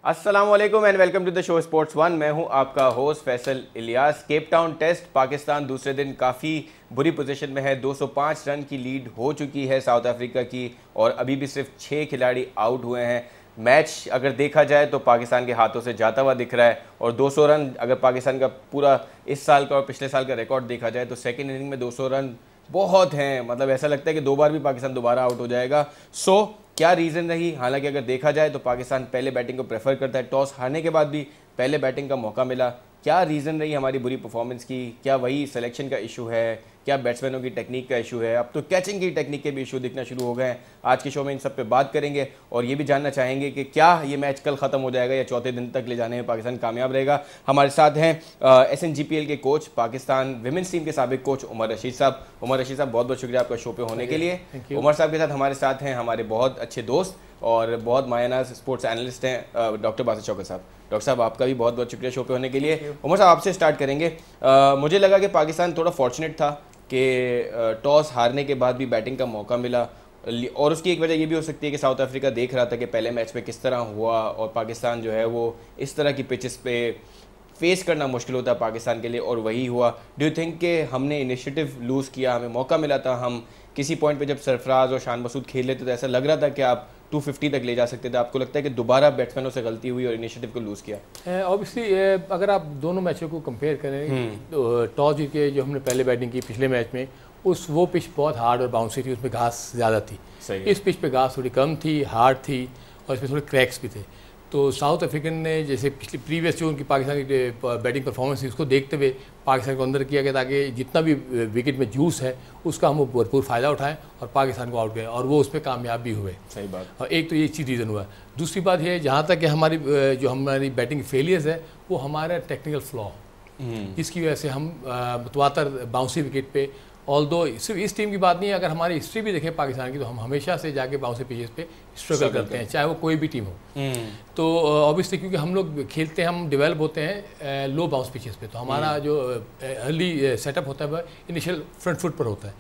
अस्सलामुअलैकुम and welcome to the show sports one. मैं हूं आपका host Faisal Ilyas. Cape Town Test Pakistan दूसरे दिन काफ़ी बुरी पोजीशन में है। 205 रन की लीड हो चुकी है साउथ अफ्रीका की और अभी भी सिर्फ 6 खिलाड़ी आउट हुए हैं। मैच अगर देखा जाए तो पाकिस्तान के हाथों से जाता हुआ दिख रहा है और 200 रन अगर पाकिस्तान का पूरा इस साल का और पिछले साल का रिकॉर्ड देखा जाए तो सेकेंड इनिंग में 200 रन बहुत हैं। मतलब ऐसा लगता है कि 2 बार भी पाकिस्तान दोबारा आउट हो जाएगा। क्या रीज़न रही? हालांकि अगर देखा जाए तो पाकिस्तान पहले बैटिंग को प्रेफर करता है। टॉस हारने के बाद भी पहले बैटिंग का मौका मिला। क्या रीज़न रही हमारी बुरी परफॉर्मेंस की? क्या वही सिलेक्शन का इशू है? क्या बैट्समैनों की टेक्निक का इशू है? अब तो कैचिंग की टेक्निक के भी इशू दिखना शुरू हो गए हैं। आज के शो में इन सब पे बात करेंगे और ये भी जानना चाहेंगे कि क्या ये मैच कल ख़त्म हो जाएगा या चौथे दिन तक ले जाने में पाकिस्तान कामयाब रहेगा। हमारे साथ हैं SNGPL के कोच, पाकिस्तान विमेंस टीम के साबिक कोच उमर रशीद साहब। उमर रशीद साहब, बहुत बहुत शुक्रिया आपका शो पे होने के लिए। उमर साहब के साथ हमारे साथ हैं हमारे बहुत अच्छे दोस्त और बहुत मायनाज स्पोर्ट्स एनालिस्ट हैं डॉक्टर बासित शौकत साहब। डॉक्टर साहब, आपका भी बहुत बहुत शुक्रिया शो पे होने के लिए। उमर साहब, आपसे स्टार्ट करेंगे। मुझे लगा कि पाकिस्तान थोड़ा फॉर्चुनेट था कि टॉस हारने के बाद भी बैटिंग का मौका मिला और उसकी एक वजह ये भी हो सकती है कि साउथ अफ्रीका देख रहा था कि पहले मैच में किस तरह हुआ और पाकिस्तान जो है वो इस तरह की पिचेस पे फेस करना मुश्किल होता है पाकिस्तान के लिए और वही हुआ। डू यू थिंक कि हमने इनिशिएटिव लूज़ किया? हमें मौका मिला था। हम किसी पॉइंट पे जब सरफराज और शान मसूद खेल लेते तो ऐसा लग रहा था कि आप 250 तक ले जा सकते थे। आपको लगता है कि दोबारा बैट्समैनों से गलती हुई और इनिशिएटिव को लूज़ किया? ऑब्वियसली अगर आप दोनों मैचों को कंपेयर करें तो टॉस जीत के जो हमने पहले बैटिंग की पिछले मैच में वो पिच बहुत हार्ड और बाउंसी थी, उसमें घास ज़्यादा थी। इस पिच पे घास थोड़ी कम थी, हार्ड थी और इसमें थोड़े क्रैक्स भी थे। तो साउथ अफ्रीकन ने जैसे पिछली प्रीवियस जो उनकी पाकिस्तान की बैटिंग परफॉर्मेंस थी उसको देखते हुए पाकिस्तान को अंदर किया गया ताकि जितना भी विकेट में जूस है उसका हम भरपूर फ़ायदा उठाएं और पाकिस्तान को आउट करें और वो उस पर कामयाब भी हुए। सही बात। और एक तो ये चीज़ रीज़न हुआ। दूसरी बात ये, जहाँ तक कि हमारी बैटिंग फेलियर्स है वो हमारा टेक्निकल फ्लॉ, जिसकी वजह से हम मतवातर बाउंसी विकेट पे, ऑल्दो सिर्फ इस टीम की बात नहीं है, अगर हमारी हिस्ट्री भी देखें पाकिस्तान की तो हम हमेशा से जाके बाउंसी पिचेस पे स्ट्रगल करते हैं, चाहे वो कोई भी टीम हो। तो ऑब्वियसली क्योंकि हम लोग खेलते हैं, हम डेवलप होते हैं लो बाउंस पिचेस पे, तो हमारा जो अर्ली सेटअप होता है वह इनिशियल फ्रंट फुट पर होता है।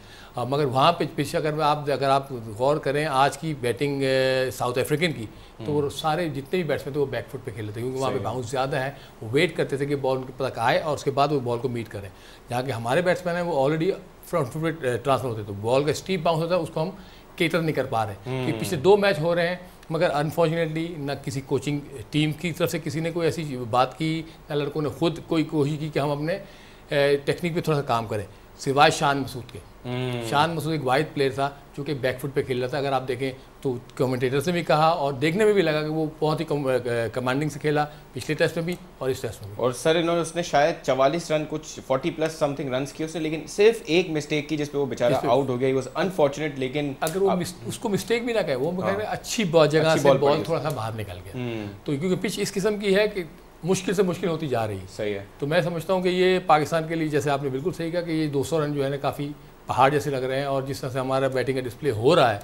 मगर वहाँ पे पिच अगर आप गौर करें आज की बैटिंग साउथ अफ्रीकन की, तो वो सारे जितने भी बैट्समैन थे वो बैक फुट पे खेल रहे थे क्योंकि वहाँ पे बाउंस ज़्यादा है। वो वेट करते थे कि बॉल उनके तक आए और उसके बाद वो बॉल को मीट करें। जहाँ के हमारे बैट्समैन हैं वो ऑलरेडी फ्रंट फुट पे ट्रांसफर होते, तो बॉल का स्टीप बाउंस होता है, उसको हम केटर नहीं कर पा रहे कि पिछले 2 मैच हो रहे हैं मगर अनफॉर्चुनेटली ना किसी कोचिंग टीम की तरफ से किसी ने कोई ऐसी बात की, ना लड़कों ने खुद कोई कोशिश की कि हम अपने टेक्निक पे थोड़ा सा काम करें, सिवाय शान मसूद के। शान मसूद एक वाइड प्लेयर था जो कि बैकफुट पे खेल रहा था। अगर आप देखें तो कमेंटेटर से भी कहा और देखने में भी लगा कि वो बहुत ही कमांडिंग से खेला पिछले टेस्ट में भी और इस टेस्ट में भी। और सर उसने शायद 44 रन, कुछ 40 प्लस समथिंग रन किए उसने, लेकिन सिर्फ एक मिस्टेक की जिसपे वो बेचारा आउट हो गया। He was unfortunate. लेकिन अगर वो उसको मिस्टेक भी ना कहे, वो अच्छी जगह से बॉल थोड़ा सा बाहर निकल गया। तो क्योंकि पिच इस किस्म की है कि मुश्किल से मुश्किल होती जा रही है। सही है। तो मैं समझता हूँ कि ये पाकिस्तान के लिए, जैसे आपने बिल्कुल सही कहा कि ये 200 रन जो है ना काफ़ी पहाड़ जैसे लग रहे हैं और जिस तरह से हमारा बैटिंग का डिस्प्ले हो रहा है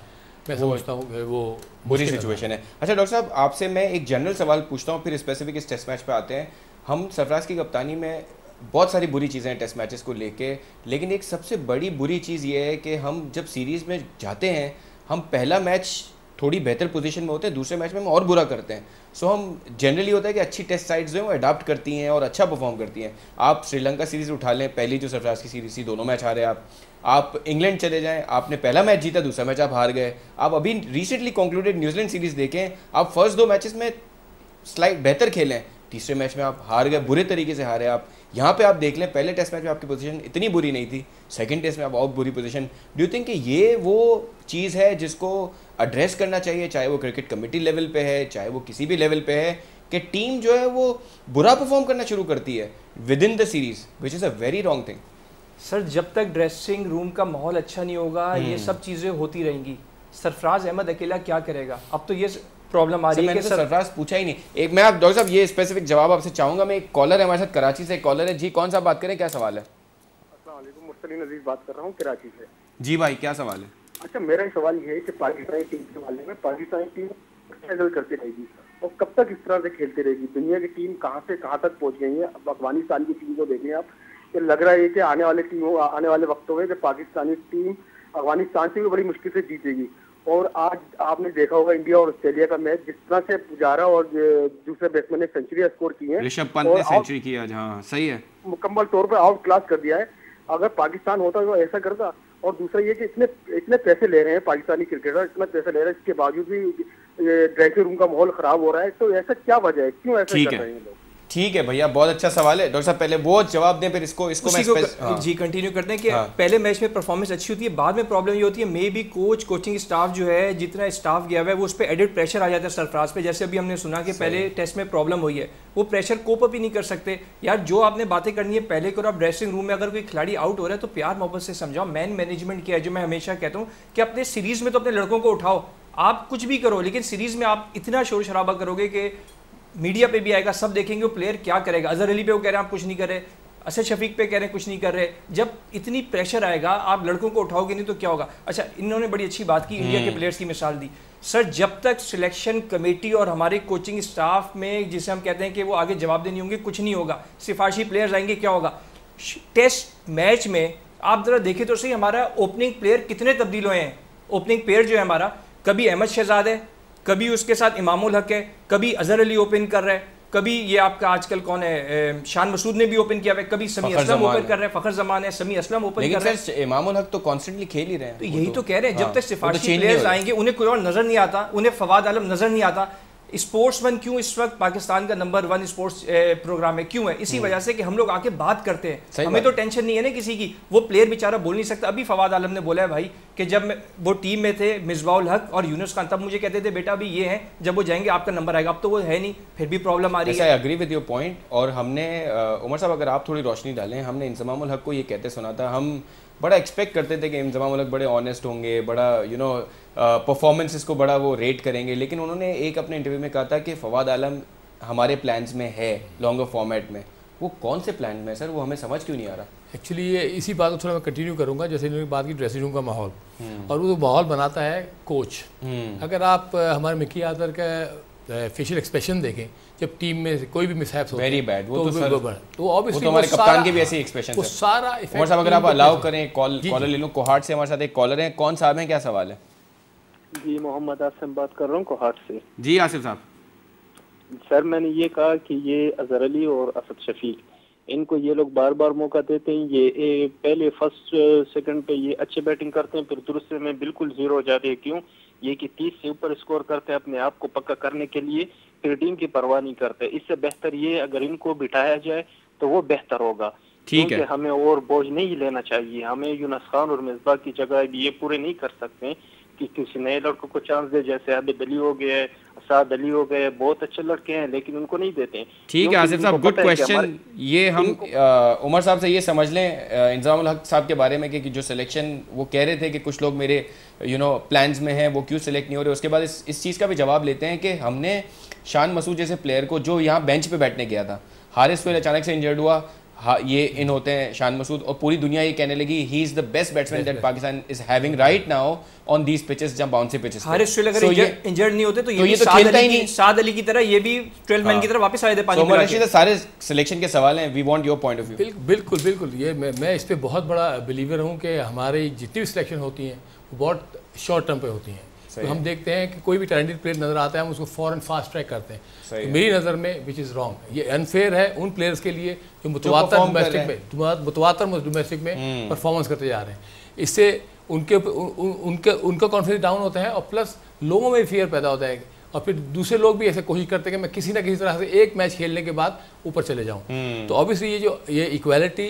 मैं समझता हूँ कि वो बुरी सिचुएशन है। अच्छा डॉक्टर साहब, आपसे मैं एक जनरल सवाल पूछता हूँ फिर स्पेसिफिक इस टेस्ट मैच पे आते हैं। हम सरफराज की कप्तानी में बहुत सारी बुरी चीज़ें हैं टेस्ट मैचेस को लेके, लेकिन एक सबसे बड़ी बुरी चीज़ ये है कि हम जब सीरीज़ में जाते हैं हम पहला मैच थोड़ी बेहतर पोजीशन में होते हैं, दूसरे मैच में हम और बुरा करते हैं। सो हम जनरली होता है कि अच्छी टेस्ट साइड्स जो हैं वो अडाप्ट करती हैं और अच्छा परफॉर्म करती हैं। आप श्रीलंका सीरीज़ उठा लें, पहली जो सरफराज की सीरीज़ थी 2 मैच हारे आप इंग्लैंड चले जाएं, आपने पहला मैच जीता, दूसरा मैच आप हार गए। आप अभी रिसेंटली कंक्लूडेड न्यूजीलैंड सीरीज़ देखें, आप फर्स्ट 2 मैचेस में स्लाइड बेहतर खेलें, तीसरे मैच में आप हार गए, बुरे तरीके से हारे आप। यहाँ पे आप देख लें पहले टेस्ट मैच में आपकी पोजीशन इतनी बुरी नहीं थी, सेकंड टेस्ट में आप बहुत बुरी पोजीशन। डू यू थिंक कि ये वो चीज़ है जिसको एड्रेस करना चाहिए, चाहे वो क्रिकेट कमेटी लेवल पे है, चाहे वो किसी भी लेवल पे है, कि टीम जो है वो बुरा परफॉर्म करना शुरू करती है with in the series, which is a very wrong thing. Sir, जब तक ड्रेसिंग रूम का माहौल अच्छा नहीं होगा ये सब चीज़ें होती रहेंगी। सरफराज अहमद अकेला क्या करेगा? अब तो ये प्रॉब्लम आ रही है कि सरफराज पूछा ही नहीं। एक मैं आप डॉक्टर साहब ये स्पेसिफिक जवाब आपसे चाहूंगा। मैं एक कॉलर है हमारे साथ, कराची से एक कॉलर है जी। कौन सा बात करें, क्या सवाल है? अस्सलाम वालेकुम, मुर्सलीन अजीज बात कर रहा हूँ कराची से। जी भाई, क्या सवाल है? अच्छा, मेरा सवाल ये है कि पाकिस्तानी टीम के बारे में, पाकिस्तानी टीम स्ट्रगल करती रहेगी और कब तक इस तरह से खेलती रहेगी? दुनिया की टीम कहाँ से कहाँ तक पहुँच गई है। अब अफगानिस्तान की टीम को देखें आप, ये लग रहा है कि आने वाले वक्तों में कि पाकिस्तानी टीम अफगानिस्तान से भी बड़ी मुश्किल से जीतेगी और आज आपने देखा होगा इंडिया और ऑस्ट्रेलिया का मैच, जिस तरह से पुजारा और दूसरे बैट्समैन ने सेंचुरी स्कोर की है, ऋषभ पंत ने सेंचुरी की आज, हाँ सही है, मुकम्मल तौर पर आउट क्लास कर दिया है। अगर पाकिस्तान होता तो ऐसा करता। और दूसरा ये कि इतने पैसे ले रहे हैं पाकिस्तानी क्रिकेटर, इतना पैसे ले रहे हैं, इसके बावजूद भी ड्रेसिंग रूम का माहौल खराब हो रहा है, तो ऐसा क्या वजह है, क्यों ऐसा कर रहे हैं लोग? ठीक है भैया, बहुत अच्छा सवाल है। डॉक्टर साहब पहले वो जवाब दें, फिर इसको मैं जी कंटिन्यू करते हैं कि पहले मैच में परफॉर्मेंस अच्छी होती है, बाद में प्रॉब्लम ये होती है मे बी कोचिंग स्टाफ जो है, जितना स्टाफ गया हुआ है वो उस पर एडिड प्रेशर आ जाता है सरफराज पे। जैसे अभी हमने सुना कि पहले टेस्ट में प्रॉब्लम हुई है, वो प्रेशर कोप अप ही नहीं कर सकते। यार जो आपने बातें करनी है पहले करो। आप ड्रेसिंग रूम में अगर कोई खिलाड़ी आउट हो रहा है तो प्यार मोहब्बत से समझाओ। मैन मैनेजमेंट किया है, जो मैं हमेशा कहता हूँ कि अपने सीरीज में तो अपने लड़कों को उठाओ, आप कुछ भी करो, लेकिन सीरीज में आप इतना शोर शराबा करोगे कि मीडिया पे भी आएगा, सब देखेंगे वो प्लेयर क्या करेगा। अजहर अली पे वो कह रहे हैं आप कुछ नहीं कर रहे, असद शफीक पे कह रहे हैं कुछ नहीं कर रहे। जब इतनी प्रेशर आएगा आप लड़कों को उठाओगे नहीं तो क्या होगा। अच्छा, इन्होंने बड़ी अच्छी बात की, इंडिया के प्लेयर्स की मिसाल दी। सर जब तक सिलेक्शन कमेटी और हमारे कोचिंग स्टाफ में, जिसे हम कहते हैं कि वो आगे जवाब देनी होंगे, कुछ नहीं होगा। सिफारशी प्लेयर्स आएंगे, क्या होगा। टेस्ट मैच में आप जरा देखें तो सही, हमारा ओपनिंग प्लेयर कितने तब्दील हुए हैं। ओपनिंग प्लेयर जो है हमारा, कभी अहमद शहजाद है, कभी उसके साथ इमामुल हक है, कभी अजहर अली ओपन कर रहा है, कभी ये आपका आजकल कौन है, शान मसूद ने भी ओपन किया हुआ है, कभी समी असलम ओपन कर रहे हैं, फखर जमान है, समी असलम ओपन कर रहे हैं। इमामुल हक तो कॉन्स्टेंटली खेल ही रहे हैं। तो यही तो कह रहे हैं, जब तक सिफारिशी प्लेयर्स आएंगे उन्हें कोई और नजर नहीं आता, उन्हें फवाद आलम नजर नहीं आता। स्पोर्ट्समैन क्यों इस वक्त पाकिस्तान का नंबर 1 स्पोर्ट्स प्रोग्राम है, क्यों है? इसी वजह से कि हम लोग आके बात करते हैं, हमें तो टेंशन नहीं है ना किसी की। वो प्लेयर बेचारा बोल नहीं सकता। अभी फवाद आलम ने बोला है भाई कि जब वो टीम में थे मिसबाउल हक और यूनुस खान, तब मुझे कहते थे बेटा अभी ये है, जब वो जाएंगे आपका नंबर आएगा। अब तो वो है नहीं, फिर भी प्रॉब्लम आ रही है। I agree with your point. और हमने उमर साहब अगर आप थोड़ी रोशनी डालें, हमने इंजमामुल हक को ये कहते सुना था, हम बड़ा एक्सपेक्ट करते थे कि इंजमामुल हक बड़े ऑनेस्ट होंगे, बड़ा परफॉर्मेंसेस को बड़ा वो रेट करेंगे, लेकिन उन्होंने एक अपने इंटरव्यू में कहा था कि फवाद आलम हमारे प्लान्स में है लॉन्गर फॉर्मेट में। वो कौन से प्लान में सर, वो हमें समझ क्यों नहीं आ रहा? एक्चुअली ये इसी बात को थोड़ा मैं कंटिन्यू करूंगा, जैसे इन्होंने बात की ड्रेसिंग रूम का माहौल, और वो माहौल बनाता है कोच। अगर आप हमारे मिकी आजर का फेशियल एक्सप्रेशन देखें जब टीम में कोई भी मिसहैप्स होते हैं, वेरी बैड, वो तो ऑब्वियसली हमारे कप्तान के भी ऐसे एक्सप्रेशन वो सारा इफेक्ट। साहब अगर आप अलाउ करें कॉलर ले लूं, कोहाट से हमारे साथ एक कॉलर हैं। कौन साहब हैं, क्या सवाल है? जी मोहम्मद आसिम बात कर रहा हूँ कोहाट से। जी आसिफ साहब। सर मैंने ये कहा कि ये अजहर अली और असद शफीक, इनको ये लोग बार बार मौका देते हैं। ये पहले फर्स्ट सेकंड पे ये अच्छे बैटिंग करते हैं, फिर दूसरे में बिल्कुल जीरो हो जाते हैं। क्यों? ये कि 30 से ऊपर स्कोर करते हैं अपने आप को पक्का करने के लिए, फिर टीम की परवाह नहीं करते। इससे बेहतर ये अगर इनको बिठाया जाए तो वो बेहतर होगा। ठीक है, हमें और बोझ नहीं लेना चाहिए। हमें यूनुस खान और मिसबाह की जगह भी ये पूरे नहीं कर सकते कि किसी नए लड़कों को चांस दे, जैसे आबिद अली हो गए, साद अली हो गए, बहुत अच्छे लड़के हैं लेकिन उनको नहीं देते। ठीक है आसिफ साहब, गुड क्वेश्चन। ये हम उमर साहब से ये समझ लें इंजमामुल हक साहब के बारे में कि जो सिलेक्शन वो कह रहे थे कि कुछ लोग मेरे प्लान्स में हैं, वो क्यों सिलेक्ट नहीं हो रहे। उसके बाद इस चीज़ का भी जवाब लेते हैं कि हमने शान मसूद जैसे प्लेयर को, जो यहाँ बेंच पे बैठने गया था, हारिस फिर अचानक से इंजर्ड हुआ, हाँ ये इन होते हैं शान मसूद, और पूरी दुनिया ये कहने लगी he is the best batsman that Pakistan is having right now on these pitches, जब बाउंसी पिचेस। हारिस अगर इंजर्ड नहीं होते तो ये तो खेलता ही नहीं, साद अली की तरह ये भी 12 मैन की तरह वापस आए थे पानी में। रशीद सारे सिलेक्शन के सवाल हैं, we want your point of view. बिल्कुल बिल्कुल, ये मैं इस पे बहुत बड़ा बिलीवर हूँ कि हमारी जितनी भी सिलेक्शन होती हैं वो बहुत शॉर्ट टर्म पे होती हैं। तो हम देखते हैं कि कोई भी टैलेंटेड प्लेयर नजर आता है, हम उसको फौरन फास्ट ट्रैक करते हैं। तो मेरी नज़र में विच इज़ रॉन्ग, ये अनफेयर है उन प्लेयर्स के लिए जो मुतवातर डोमेस्टिक में परफॉर्मेंस करते जा रहे हैं। इससे उनका कॉन्फिडेंस डाउन होता है, और प्लस लोगों में फियर पैदा होता है, और फिर दूसरे लोग भी ऐसे कोशिश करते हैं कि मैं किसी ना किसी तरह से एक मैच खेलने के बाद ऊपर चले जाऊँ। तो ऑब्वियसली ये इक्वालिटी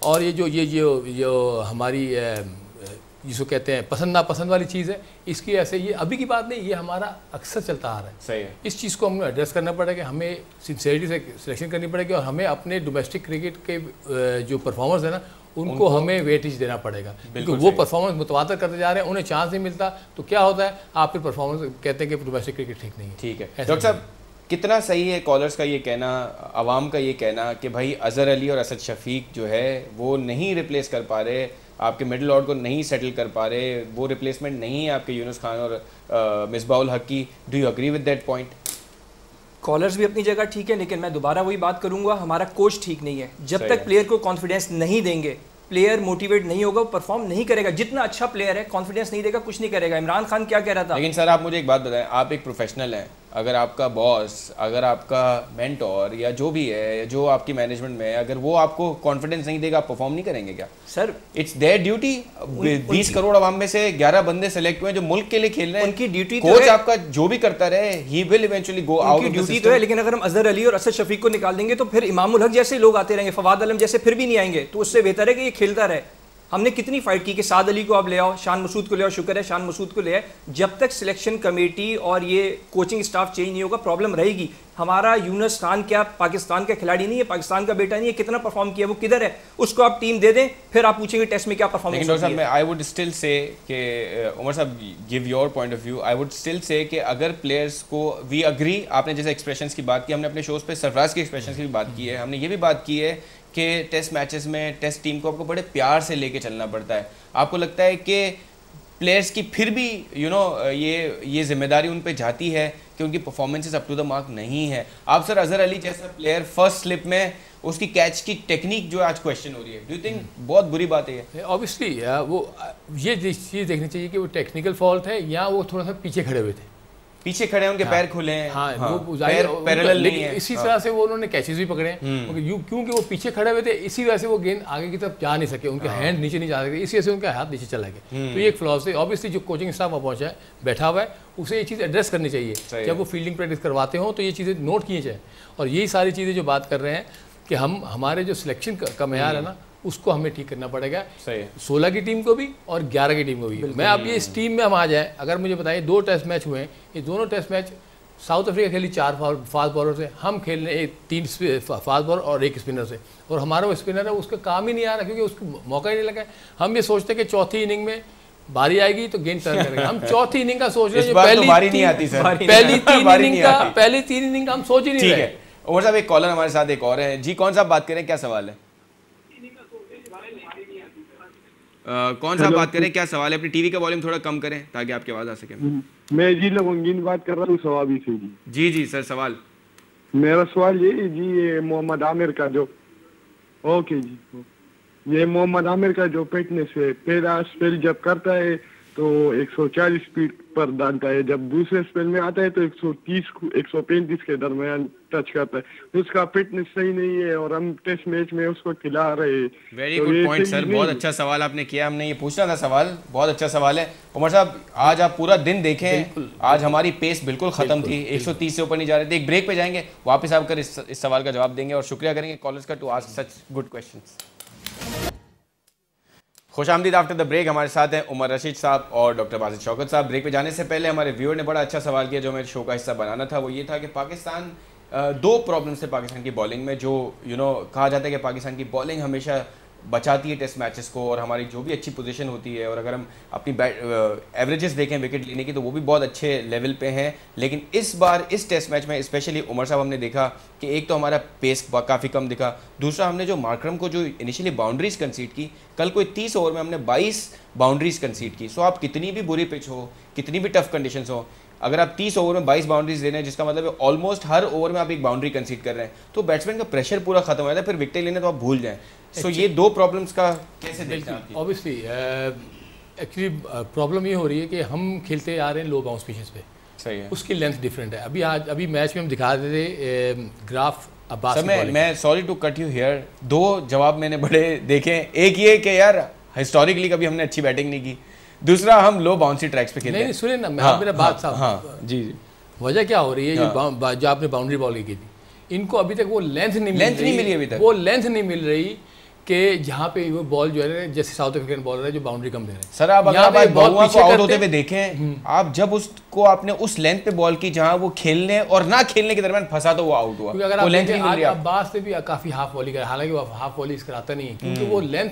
और ये जो हमारी जिसको कहते हैं पसंद नापसंद वाली चीज़ है, इसकी ऐसे ये अभी की बात नहीं, ये हमारा अक्सर चलता आ रहा है। सही है। इस चीज़ को हमें एड्रेस करना पड़ेगा, हमें सिंसियरिटी से सिलेक्शन करनी पड़ेगी, और हमें अपने डोमेस्टिक क्रिकेट के जो परफॉर्मर्स है ना उनको हमें वेटेज देना पड़ेगा, क्योंकि वो परफॉर्मेंस मुतवातर करते जा रहे हैं, उन्हें चांस नहीं मिलता, तो क्या होता है आप फिर परफॉर्मेंस कहते हैं कि डोमेस्टिक क्रिकेट ठीक नहीं है। ठीक है डॉक्टर साहब, कितना सही है कॉलर्स का ये कहना, आवाम का ये कहना कि भाई अजहर अली और असद शफीक जो है वो नहीं रिप्लेस कर पा रहे, आपके मिडिल ऑर्डर को नहीं सेटल कर पा रहे, वो रिप्लेसमेंट नहीं है आपके यूनुस खान और मिसबाउल हक की। Do you agree with that point? Callers भी अपनी जगह ठीक है, लेकिन मैं दोबारा वही बात करूंगा, हमारा कोच ठीक नहीं है। जब तक प्लेयर को कॉन्फिडेंस नहीं देंगे प्लेयर मोटिवेट नहीं होगा, वो परफॉर्म नहीं करेगा। जितना अच्छा प्लेयर है, कॉन्फिडेंस नहीं देगा, कुछ नहीं करेगा। इमरान खान क्या कह रहा था? लेकिन सर आप मुझे एक बात बताएं, आप एक प्रोफेशनल हैं, अगर आपका बॉस, अगर आपका मेंटोर या जो भी है, जो आपकी मैनेजमेंट में है, अगर वो आपको कॉन्फिडेंस नहीं देगा, आप परफॉर्म नहीं करेंगे क्या? Sir it's there duty. 20 crore आवाम में से 11 बंदे सेलेक्ट हुए हैं जो मुल्क के लिए खेल रहे हैं। उनकी ड्यूटी कोच आपका जो भी करता रहे, he will eventually go out. उनकी ड्यूटी तो है, लेकिन अगर हम अजहर अली और असद शफीक को निकाल देंगे तो फिर इमामुल हक जैसे लोग आते रहेंगे, फवाद आलम जैसे फिर भी नहीं आएंगे। तो उससे बेहतर है कि ये खेलता रहे। हमने कितनी फाइट की कि साद अली को आप ले आओ, शान मसूद को ले आओ, शुक्र है शान मसूद को ले आए। जब तक सिलेक्शन कमेटी और ये कोचिंग स्टाफ चेंज नहीं होगा, प्रॉब्लम रहेगी। हमारा यूनुस खान क्या पाकिस्तान का खिलाड़ी नहीं है, पाकिस्तान का बेटा नहीं है? कितना परफॉर्म किया, वो किधर है? उसको आप टीम दे दें, फिर आप पूछेंगे टेस्ट में क्या परफॉर्मेंस। लेकिन डॉक्टर साहब, आई वुड स्टिल से कि उमर साहब give your point of view, I would still say कि अगर प्लेयर्स को वी अग्री, आपने जैसे एक्सप्रेशंस की बात की, हमने अपने शोज पे सरफराज के एक्सप्रेशंस की भी बात की है, हमने ये भी बात की है कि टेस्ट मैचेस में टेस्ट टीम को आपको बड़े प्यार से लेके चलना पड़ता है। आपको लगता है कि प्लेयर्स की फिर भी ये जिम्मेदारी उन पे जाती है कि उनकी performances up to the mark नहीं है? आप सर अजहर अली जैसा प्लेयर फर्स्ट स्लिप में उसकी कैच की टेक्निक जो आज क्वेश्चन हो रही है, डू यू थिंक बहुत बुरी बात है? ऑब्वियसली वो ये चीज़ देखनी चाहिए कि वो टेक्निकल फॉल्ट है या वो थोड़ा सा पीछे खड़े हुए थे, पीछे खड़े हैं, उनके पैर खुले हैं। वो पैरेलल नहीं है। इसी तरह से वो उन्होंने कैचेस भी पकड़े हैं, क्योंकि वो पीछे खड़े हुए थे, इसी वजह से वो गेंद आगे की तरफ जा नहीं सके, उनके हैंड नीचे नहीं जा सके, इसी वजह से उनका हाथ नीचे चला गया। तो ये एक फ्लॉ है। ऑब्वियसली जो कोचिंग स्टाफ वहाँ पहुंचा है, बैठा हुआ है, उसे ये चीज़ एड्रेस करनी चाहिए। जब वो फील्डिंग प्रैक्टिस करवाते हो तो ये चीज़ें नोट की जाए। और यही सारी चीज़ें जो बात कर रहे हैं कि हमारे जो सिलेक्शन का मेयार है ना, उसको हमें ठीक करना पड़ेगा। 16 की टीम को भी और 11 की टीम को भी। मैं अब ये इस टीम में हम आ जाए, अगर मुझे बताइए 2 टेस्ट मैच हुए हैं, ये दोनों टेस्ट मैच साउथ अफ्रीका खेली 4 फास्ट बॉलर से, हम खेल रहे हैं 3 फास्ट बॉलर और 1 स्पिनर से। और हमारा वो स्पिनर है, उसका काम ही नहीं आ रहा, क्योंकि उसको मौका ही नहीं लगा है। हम ये सोचते हैं कि चौथी इनिंग में बारी आएगी तो गेंद टर्न करेंगे। हम चौथी इनिंग का सोच रहे हैं, पहली 3 इनिंग का हम सोच ही नहीं रहे। उमर साहब एक कॉलर हमारे साथ एक और है जी। कौन सा बात करें, क्या सवाल है? कौन सा बात करें, क्या सवाल है? अपनी टीवी का वॉल्यूम थोड़ा कम करें ताकि आपकी आवाज आ सके। मैं जी लवंगीन बात कर रहा हूँ सवाबी से जी। जी सर, सवाल मेरा सवाल ये जी, ये मोहम्मद आमिर का जो ओके जी, ये मोहम्मद आमिर का जो फिटनेस है, पहला स्पेल जब करता है तो 140 स्पीड पर डालता है, जब दूसरे स्पेल में आता है तो 130 135 के दरमियान टच करता है। उसका फिटनेस सही नहीं है और हम टेस्ट मैच में उसको खिला रहे हैं। वेरी गुड पॉइंट सर, बहुत अच्छा सवाल आपने किया। हमने ये पूछना था सवाल, बहुत अच्छा सवाल है। उमर साहब आज आप पूरा दिन देखें, आज हमारी पेस बिल्कुल खत्म थी, 130 से ऊपर नहीं जा रहे थे। एक ब्रेक पे जाएंगे, वापस आकर इस सवाल का जवाब देंगे और शुक्रिया करेंगे कॉलर्स का to ask such good questions. खुशामदीद आफ्टर द ब्रेक। हमारे साथ हैं उमर रशीद साहब और डॉक्टर बासित शौकत साहब। ब्रेक पे जाने से पहले हमारे व्यूअर ने बड़ा अच्छा सवाल किया जो मेरे शो का हिस्सा बनाना था। वो ये था कि पाकिस्तान 2 प्रॉब्लम्स थे पाकिस्तान की बॉलिंग में, जो कहा जाता है कि पाकिस्तान की बॉलिंग हमेशा बचाती है टेस्ट मैचेस को और हमारी जो भी अच्छी पोजीशन होती है, और अगर हम अपनी एवरेजेस देखें विकेट लेने की तो वो भी बहुत अच्छे लेवल पे हैं। लेकिन इस बार इस टेस्ट मैच में स्पेशली उमर साहब हमने देखा कि एक तो हमारा पेस काफ़ी कम दिखा, दूसरा हमने जो मार्करम को जो इनिशियली बाउंड्रीज कंसीड की, कल कोई 30 ओवर में हमने 22 बाउंड्रीज कंसीड की। सो आप कितनी भी बुरी पिच हो, कितनी भी टफ कंडीशंस हो, अगर आप 30 ओवर में 22 बाउंड्रीज दे रहे हैं, जिसका मतलब है ऑलमोस्ट हर ओवर में आप एक बाउंड्री कंसीड कर रहे हैं, तो बैट्समैन का प्रेशर पूरा खत्म हो जाता है, फिर विकेट लेने तो आप भूल जाएं। सो ये 2 प्रॉब्लम्स का कैसे देखते हैं? ऑब्वियसली एक्चुअली प्रॉब्लम ये हो रही है कि हम खेलते आ रहे हैं लो बाउंस पिचेस पे, सही है, उसकी लेंथ डिफरेंट है। अभी मैच में हम दिखा रहे थे ग्राफ अब्बास। मैं sorry to cut you here, 2 जवाब मैंने बड़े देखे। एक ये कि यार हिस्टोरिकली कभी हमने अच्छी बैटिंग नहीं की, दूसरा हम लो बाउंसी ट्रैक्स पे खेलते हैं। नहीं सुनिए ना, मेरा बात साहब। जी वजह क्या हो रही है, जो आपने बाउंड्री बॉल की थी, इनको अभी तक वो लेंथ नहीं मिली अभी तक, वो लेंथ नहीं मिल रही कि जहाँ पे वो बॉल जो है जैसे साउथ अफ्रीकन बॉलर है जो बाउंड्री कम दे रहे हैं। सर आप अगर बॉल को आउट होते हुए देखें, आप जब उसको आपने उस लेंथ पे बॉल की जहाँ वो खेलने और ना खेलने के दरमियान फंसा तो वो आउट हुआ। अगर आप लेंथ अब्बास ने भी काफी हाफ वॉली करा, हालांकि वो हाफ वॉली कराता नहीं है क्योंकि वो लेंथ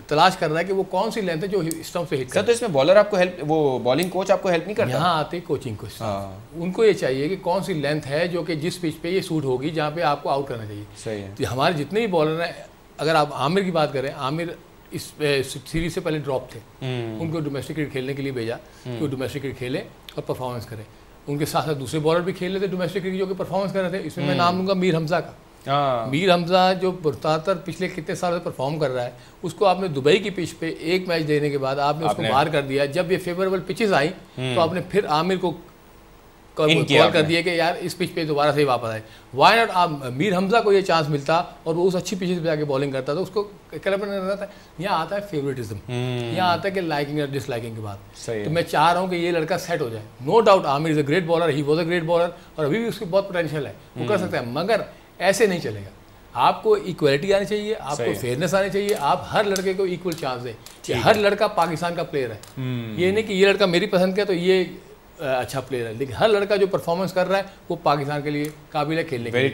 तलाश कर रहा है कि वो कौन सी लेंथ है जो स्टंप से हिट करे। तो इसमें बॉलर आपको हेल्प, वो बॉलिंग कोच आपको हेल्प नहीं करता? यहाँ आते कोचिंग कोच, उनको ये चाहिए कि कौन सी लेंथ है जो कि जिस पिच पे ये सूट होगी, जहाँ पे आपको आउट करना चाहिए। सही है। हमारे जितने भी बॉलर हैं, अगर आप आमिर की बात करें, आमिर इस सीरीज से पहले ड्रॉप थे, उनको डोमेस्टिक क्रिकेट खेलने के लिए भेजा कि वो डोमेस्टिक क्रिकेट खेले और परफॉर्मेंस करें। उनके साथ साथ दूसरे बॉलर भी खेल रहे थे डोमेस्टिक क्रिकेट जो कि परफॉर्मेंस कर रहे थे। इसमें मैं नाम लूँगा मीर हमजा का। मीर हमजा जो बतातर पिछले कितने साल से परफॉर्म कर रहा है, उसको आपने दुबई की पिच पे एक मैच देने के बाद आपने उसको बाहर कर दिया। जब ये फेवरेबल पिचेस आई तो आपने फिर आमिर को कॉल कर दिया कि यार इस पिच पे दोबारा से ही वापस आए। वाई नॉट, आप मीर हमजा को ये चांस मिलता और वो उस अच्छी पिचेस पे जाके बॉलिंग करता, तो उसको क्लब में रहता है। यहाँ आता है फेवरेटिज्म, यहाँ आता है कि लाइकिंग और डिसलाइकिंग की बात। तो मैं चाह रहा हूँ कि ये लड़का सेट हो जाए। No doubt Amir is a great bowler, he was a great bowler और अभी भी उसकी बहुत पोटेंशियल है, वो कर सकता है, मगर ऐसे नहीं चलेगा। आपको इक्वलिटी आनी चाहिए, आपको फेयरनेस आनी चाहिए, आप हर लड़के को इक्वल चांस दें कि हर लड़का पाकिस्तान का प्लेयर है। ये नहीं कि ये लड़का मेरी पसंद का तो ये अच्छा प्लेयर है, लेकिन हर लड़का जो परफॉर्मेंस कर रहा है वो पाकिस्तान के लिए काबिल है खेलने के लिए।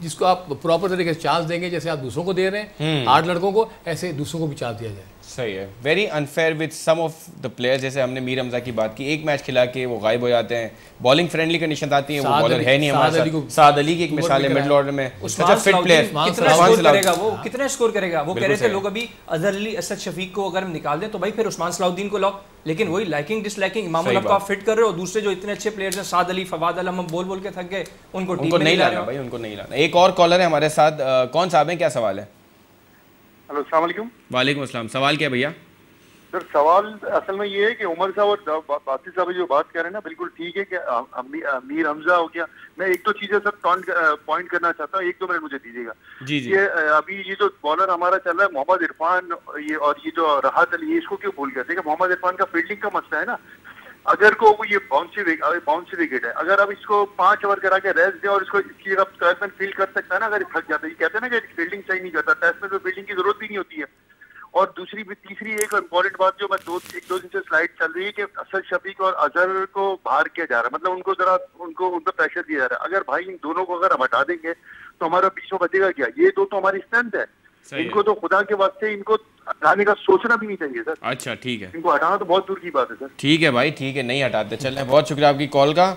जिसको आप प्रॉपर तरीके से चांस देंगे, जैसे आप दूसरों को दे रहे हैं 8 लड़कों को, ऐसे दूसरों को भी चांस दिया जाए। सही है। Very unfair with some of the players, जैसे हमने मीर हमजा की बात की, एक मैच खिला के वो गायब हो जाते हैं, बॉलिंग फ्रेंडली कंडीशन आती है, वो बॉलर है नहीं हमारे साथ। साद अली की एक मिसाल है मिडिल ऑर्डर में, अच्छा फिट प्लेयर, कितना स्कोर करेगा वो, कितना स्कोर करेगा वो। कह रहे थे लोग अभी अजहर अली, असद शफीक को अगर हम निकाल दें तो भाई फिर उस्मान सलाउद्दीन को लाओ, लेकिन वही लाइकिंग डिसलाइकिंग इमामुल हक को आप फिट कर रहे हो, दूसरे जो इतने अच्छे प्लेयर्स हैं साद अली, फवाद आलम, हम बोल के थक गए, उनको नहीं लाना भाई, उनको नहीं लाना। एक और कॉलर है हमारे साथ, कौन साहब हैं, क्या सवाल है? हेलो, अस्सलाम वालेकुम। वालेकुम अस्सलाम, सवाल क्या है भैया? सर सवाल असल में ये है कि उमर साहब और बासित साहब जो बात कर रहे हैं ना, बिल्कुल ठीक है कि मीर हमजा हो गया। मैं एक दो चीजें सर पॉइंट करना चाहता हूँ, 1-2 मिनट मुझे दीजिएगा। जी। ये अभी ये जो बॉलर हमारा चल रहा है मोहम्मद इरफान, ये जो राहत अली, इसको क्यों भूल गए? देखिए मोहम्मद इरफान का फील्डिंग का मसला है ना। अगर को वो ये बाउंसी विकेट है, अगर अब इसको 5 ओवर करा के रेस्ट दे और इसको इसकी जगह स्क्वायरमैन फील्ड कर सकता है ना, अगर थक जाता है। ये कहते हैं ना कि फील्डिंग सही नहीं करता, टेस्ट में तो फील्डिंग की जरूरत भी नहीं होती है। और तीसरी एक इम्पोर्टेंट बात जो मैं एक दो दिन से स्लाइड चल रही है कि असद शफीक और अजहर को बाहर किया जा रहा है, मतलब उनको उन पर प्रेशर दिया जा रहा है। अगर भाई इन दोनों को अगर हम हटा देंगे तो हमारा बीच में बचेगा क्या? ये दो तो हमारी स्ट्रेंथ है, इनको तो खुदा के वास्ते इनको हटाने का सोचना भी नहीं चाहिए सर। अच्छा ठीक है, इनको हटाना तो बहुत दूर की बात है सर। ठीक है भाई, ठीक है, नहीं हटाते। चलें, बहुत शुक्रिया आपकी कॉल का।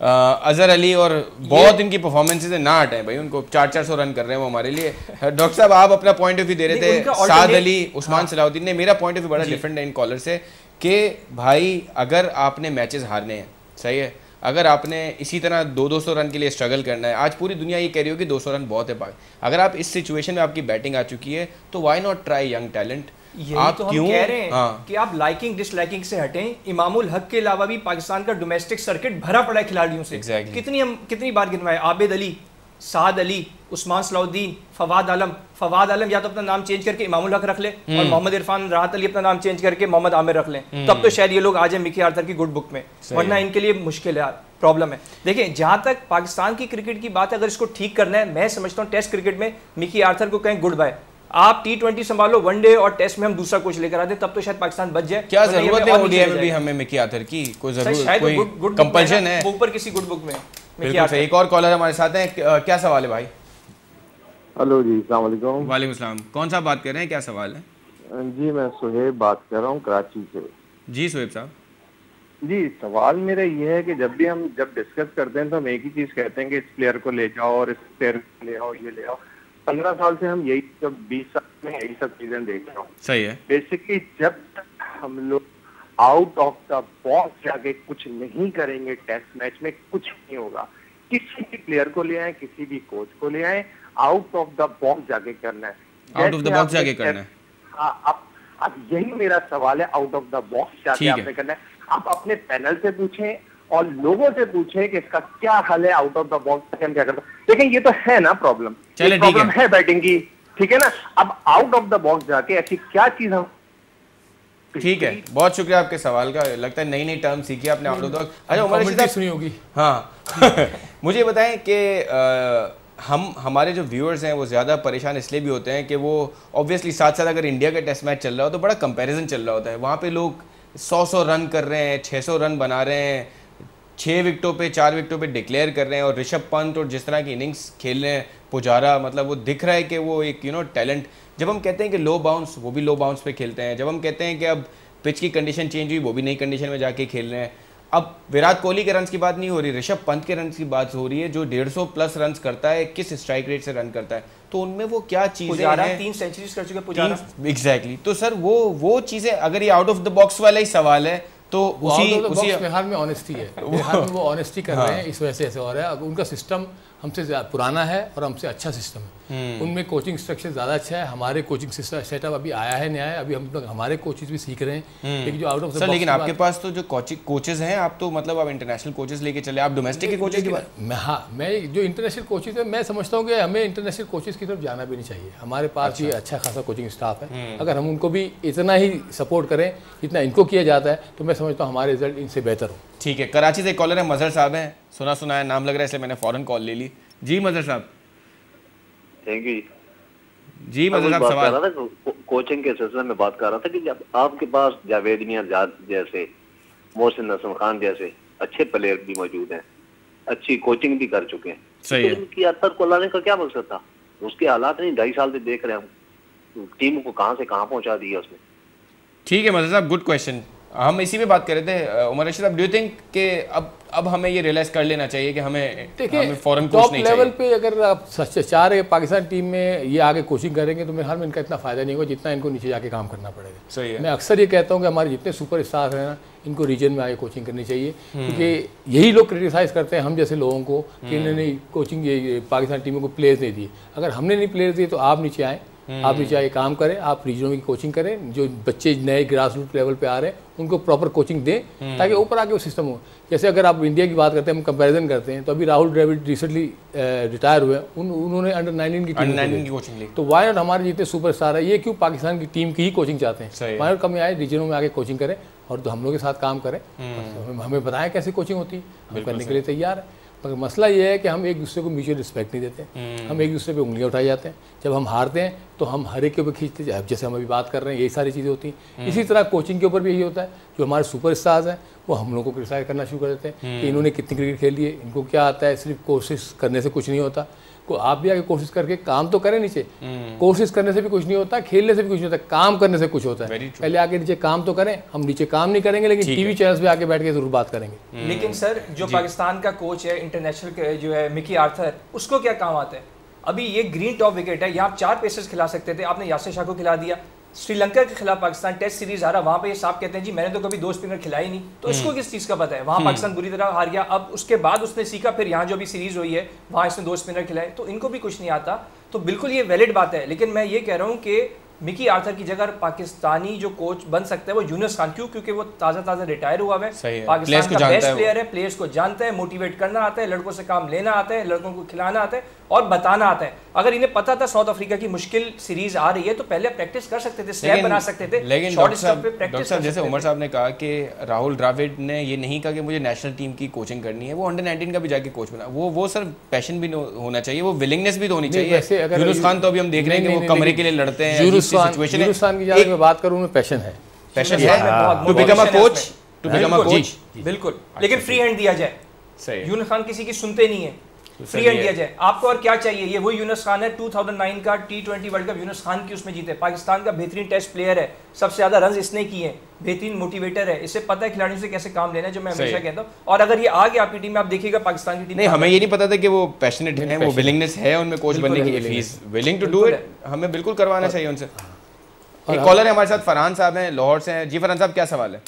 अजहर अली और बहुत इनकी परफॉर्मेंसेज ना हटाएं भाई, उनको 400 रन कर रहे हैं वो हमारे लिए। डॉक्टर साहब आप अपना पॉइंट ऑफ व्यू दे रहे थे, साद अली, उस्मान सलाउद्दीन ने। मेरा पॉइंट ऑफ व्यू बड़ा डिफरेंट है इन कॉलर से कि भाई अगर आपने मैचेस हारने हैं, सही है, अगर आपने इसी तरह 200 रन के लिए स्ट्रगल करना है, आज पूरी दुनिया ये कह रही हो कि 200 रन बहुत है, अगर आप इस सिचुएशन में आपकी बैटिंग आ चुकी है तो why not try young talent. आप तो क्यों कह रहे हैं कि आप लाइकिंग डिसलाइकिंग से हटें। इमामुल हक के अलावा भी पाकिस्तान का डोमेस्टिक सर्किट भरा पड़ा है खिलाड़ियों से। कितनी बार गिनवाए, आबिद अली, साद अली, उस्मान सलाउद्दीन, फवाद आलम या तो अपना नाम चेंज करके इमामुल हक रख ले और मोहम्मद इरफान, राहत अली अपना नाम चेंज करके मोहम्मद आमिर रख लें, तब तो शायद ये लोग आ जाए मिकी आर्थर की गुड बुक में, वरना इनके लिए मुश्किल है, प्रॉब्लम है। देखिए जहां तक पाकिस्तान की क्रिकेट की बात है, अगर इसको ठीक करना है, मैं समझता हूँ टेस्ट क्रिकेट में मिकी आर्थर को कहें गुड बाय, आप T20 संभालो, वनडे और टेस्ट में हम दूसरा कोच लेकर आते, तब तो शायद पाकिस्तान बच जाए। क्या जरूरत है ओडीआई में भी हमें मिकी आर्थर की? कोई जरूरत, कोई कंपल्शन है ऊपर किसी गुड बुक में? बिल्कुल। एक और कॉलर हमारे साथ है, क्या सवाल है भाई? हेलो जी, अस्सलाम वालेकुम। वालेकुम सलाम, कौन सा बात कर रहे हैं, क्या सवाल है? जी मैं सुहेब बात कर रहा हूँ कराची से। जी सुहेब साहब। जी सवाल मेरा ये है कि जब डिस्कस करते हैं तो हम एक ही चीज कहते हैं कि इस प्लेयर को ले जाओ और इस प्लेयर को ले आओ, ये ले आओ। 15 साल से हम यही, जब 20 साल में यही सब चीजें देख रहे हो। सही है। बेसिकली जब हम लोग आउट ऑफ द बॉक्स जाके कुछ नहीं करेंगे, टेस्ट मैच में कुछ नहीं होगा। किसी भी प्लेयर को ले आए, किसी भी कोच को ले आए, आउट ऑफ द बॉक्स जाके करना है, आउट ऑफ द बॉक्स जाके करना है। हाँ, अब यही मेरा सवाल है, आउट ऑफ द बॉक्स जाके आपने करना है। आप अपने पैनल से पूछें और लोगों से पूछें कि इसका क्या हल है, आउट ऑफ द बॉक्स हम क्या करते हैं। लेकिन ये तो है ना प्रॉब्लम, प्रॉब्लम है बैटिंग की, ठीक है ना। अब आउट ऑफ द बॉक्स जाके ऐसी क्या चीज हम, ठीक है, बहुत शुक्रिया आपके सवाल का। लगता है नई नई टर्म सीखी आपने आउट ऑफ द बॉक्स। अच्छा उमर रशीद सुनी होगी। हाँ मुझे बताएं कि हमारे जो व्यूअर्स हैं वो ज़्यादा परेशान इसलिए भी होते हैं कि वो ऑब्वियसली साथ साथ अगर इंडिया का टेस्ट मैच चल रहा हो तो बड़ा कंपैरिजन चल रहा होता है, वहाँ पे लोग 100 रन कर रहे हैं, 600 रन बना रहे हैं, 6 विकेटों पे 4 विकेटों पे डिक्लेयर कर रहे हैं, और ऋषभ पंत और जिस तरह की इनिंग्स खेल रहे हैं पुजारा, मतलब वो दिख रहा है कि वो एक टैलेंट। जब हम कहते हैं कि लो बाउंस, वो भी लो बाउंस पे खेलते हैं। जब हम कहते हैं कि अब पिच की कंडीशन चेंज हुई, वो भी नई कंडीशन में जाके खेल रहे हैं। अब विराट कोहली के रन्स की बात नहीं हो रही, ऋषभ पंत के रन्स की बात हो रही है, जो 150 प्लस रन्स करता है, किस स्ट्राइक रेट से रन करता है, तो उनमें वो क्या चीजें हैं। 3 सेंचुरीज कर चुके पुजारा। एग्जैक्टली। तो सर वो चीजें, अगर ये आउट ऑफ द बॉक्स वाला ही सवाल है तो उसी बिहार में ऑनेस्टी है, बिहार में वो ऑनेस्टी कर रहे हैं, इस वजह से ऐसे हो रहा है। अब उनका सिस्टम हमसे पुराना है और हमसे अच्छा सिस्टम है, उनमें कोचिंग स्ट्रक्चर ज़्यादा अच्छा है। हमारे कोचिंग सेटअप अभी आया है नया है, अभी हम लोग हमारे कोचेज भी सीख रहे हैं। लेकिन जो आउट ऑफ द बॉक्स, लेकिन आपके पास तो जो कोचेज हैं, आप तो मतलब आप इंटरनेशनल कोचेज लेके चले, आप डोमेस्टिक के कोचेज की बात? मैं जो इंटरनेशनल कोचेज है, मैं समझता हूँ कि हमें इंटरनेशनल कोचेज की तरफ जाना भी नहीं चाहिए। हमारे पास भी अच्छा खासा कोचिंग स्टाफ है, अगर हम उनको भी इतना ही सपोर्ट करें जितना इनको किया जाता है, तो मैं समझता हूँ हमारे रिजल्ट इनसे बेहतर हो। ठीक है, कराची से कॉलर है, मजहर साहब हैं, सुना है नाम लग रहा है, इसलिए मैंने फ़ौरन कॉल ले ली। जी मजहर साहब। थैंक यू जी मजहर साहब, सवाल। कोचिंग के सिलसिले में बात कर रहा था कि जब आपके पास जावेद मियां जैसे, मोहसिन नसम खान जैसे अच्छे प्लेयर भी मौजूद हैं, अच्छी कोचिंग भी कर चुके हैं, सही है, तो इनकी अतर को लाने का क्या मकसद था? उसके हालात नहीं 2.5 साल से देख रहे हम, टीम को कहाँ से कहाँ पहुँचा दिया उसने। ठीक है मजहर साहब, गुड क्वेश्चन। हम इसी पे बात कर रहे थे। उमर रशीद साहब, डू यू थिंक कि अब हमें ये रियलाइज कर लेना चाहिए कि हमें फॉरेन कोच नहीं चाहिए? टॉप लेवल पे अगर आप चाह रहे पाकिस्तान टीम में ये आगे कोचिंग करेंगे तो मेरे ख्याल में इनका इतना फायदा नहीं होगा जितना इनको नीचे जाके काम करना पड़ेगा। सही है। मैं अक्सर ये कहता हूँ कि हमारे जितने सुपर स्टार हैं ना, इनको रीजन में आगे कोचिंग करनी चाहिए, क्योंकि यही लोग क्रिटिसाइज करते हैं हम जैसे लोगों को कि इन्होंने कोचिंग पाकिस्तान टीमों को प्लेयर्स नहीं दिए। अगर हमने नहीं प्लेयर्स दिए तो आप नीचे आए, आप नीचे आए काम करें, आप रीजनों की कोचिंग करें, जो बच्चे नए ग्रास रूट लेवल पे आ रहे हैं उनको प्रॉपर कोचिंग दें ताकि ऊपर आके वो सिस्टम हो। जैसे अगर आप इंडिया की बात करते हैं, हम कंपैरिजन करते हैं, तो अभी राहुल द्रविड़ रिसेंटली रिटायर हुए, उन्होंने अंडर 19 की कोचिंग ली। तो वाई नॉट हमारे जितने सुपरस्टार है, ये क्यों पाकिस्तान की टीम की ही कोचिंग चाहते हैं? वाई नॉट कम आए, रीजनों में आके कोचिंग करें और हम लोग के साथ काम करें, हमें बताएं कैसी कोचिंग होती है, हम करने के लिए तैयार है। मगर मसला ये है कि हम एक दूसरे को म्यूचुअल रिस्पेक्ट नहीं देते, हम एक दूसरे पे उंगलियां उठाए जाते हैं। जब हम हारते हैं तो हम हर एक के ऊपर खींचते हैं, जैसे हम अभी बात कर रहे हैं, यही सारी चीज़ें होती हैं। इसी तरह कोचिंग के ऊपर भी यही होता है, जो हमारे सुपर स्टार्स हैं वो हम लोगों को क्रिटिसाइज करना शुरू कर देते हैं कि इन्होंने कितनी क्रिकेट खेली है, इनको क्या आता है, सिर्फ कोशिश करने से कुछ नहीं होता। को आप भी आगे कोशिश करके काम तो करें नीचे, कोशिश करने से भी कुछ नहीं होता, खेलने से भी कुछ नहीं होता, काम करने से कुछ होता है। पहले आगे नीचे काम तो करें, हम नीचे काम नहीं करेंगे लेकिन टीवी चैनल्स पे आके बैठ के जरूर बात करेंगे। लेकिन सर जो पाकिस्तान का कोच है इंटरनेशनल जो है मिकी आर्थर, उसको क्या काम आता है? अभी ये ग्रीन टॉप विकेट है, यहाँ आप 4 पेसर्स खिला सकते थे, आपने यासिर शाह को खिला दिया। श्रीलंका के खिलाफ पाकिस्तान टेस्ट सीरीज हारा, वहां पे ये साहब कहते हैं जी मैंने तो कभी 2 स्पिनर खिलाई नहीं, तो इसको किस चीज़ का पता है? वहां पाकिस्तान बुरी तरह हार गया, अब उसके बाद उसने सीखा, फिर यहाँ जो भी सीरीज हुई है वहां इसने 2 स्पिनर खिलाए, तो इनको भी कुछ नहीं आता। तो बिल्कुल ये वैलिड बात है, लेकिन मैं ये कह रहा हूँ कि मिकी आर्थर की जगह पाकिस्तानी जो कोच बन सकता है वो यूनुस खान, क्योंकि वो ताज़ा रिटायर हुआ है, पाकिस्तान का बेस्ट प्लेयर है, प्लेयर्स को जानता है, मोटिवेट करना आता है, लड़कों से काम लेना आता है, लड़कों को खिलाना आता है और बताना आता है। अगर इन्हें पता था साउथ अफ्रीका की मुश्किल सीरीज आ रही है तो पहले प्रैक्टिस कर सकते थे, स्टेप बना सकते थे। लेकिन डॉक्टर साहब जैसे उमर साहब ने कहा कि राहुल द्रविड़ ने ये नहीं कहा कि मुझे नेशनल टीम की कोचिंग करनी है, वो अंडर 19 का भी जाके कोच बना, वो सर पैशन भी होना चाहिए, वो विलिंगनेस भी तो होनी चाहिए। यूनुस खान तो अभी हम देख रहे हैं कि वो कमरे के लिए लड़ते हैं, सिचुएशन है। की जगह मैं बात करूं, उनमें पैशन है टू बिकम अ कोच, बिल्कुल, लेकिन फ्री हैंड दिया जाए। यूनुस खान किसी की सुनते नहीं है, फ्री हैंड दिया जाए। आपको और क्या चाहिए? ये वही यूनुस खान है, 2009 का T20 world cup Yunus Khan की उसमें जीते, पाकिस्तान का बेहतरीन टेस्ट प्लेयर है, सबसे ज्यादा रन इसने किए हैं, बेहतरीन मोटिवेटर है, इससे पता है खिलाड़ियों से कैसे काम लेना है, जो मैं हमेशा कहता हूँ। और अगर ये आ गया आपकी टीम में, आप देखिएगा पाकिस्तान की टीम नहीं, हमें ये नहीं पता था कि वो पैशनेट है, वो विलिंगनेस है उनमें कोच बनने की, he is willing to do it, हमें बिल्कुल करवाना चाहिए उनसे। एक कॉलर है हमारे साथ, फरहान साहब हैं, लाहौर से हैं। जी फरहान साहब, क्या सवाल है?